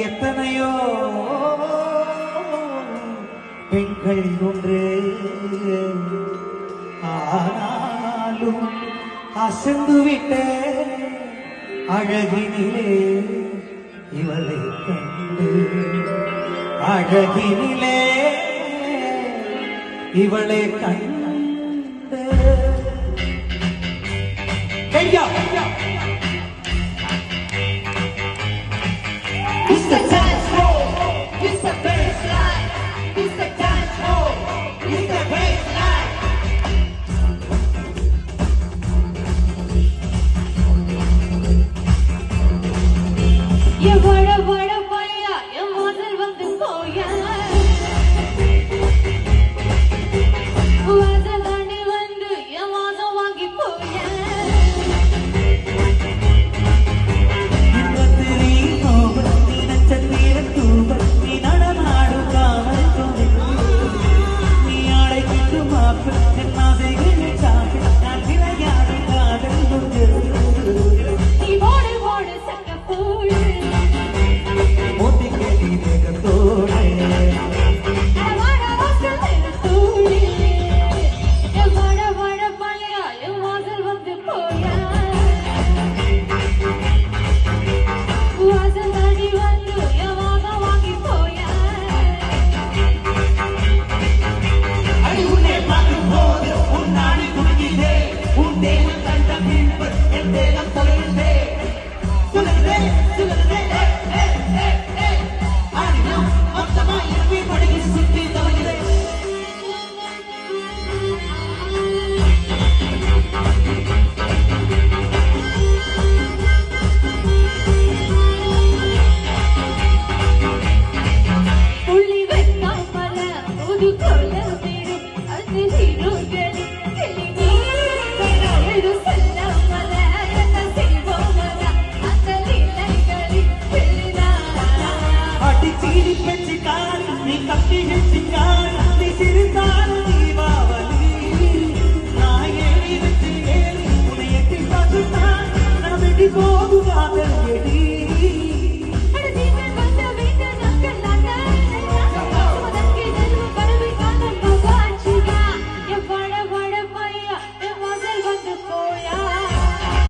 எத்தனையோ பெண்கள் ஒன்று ஆனாலும் அசந்து விட்ட அழகினிலே இவளை கண்டு அழகினிலே இவளை கண்டு It's the dance floor, it's the baseline, it's the dance floor, it's the baseline. You vada paya, you model vandu poya. Vada dani vandu, you model vangi poya. Ni kapti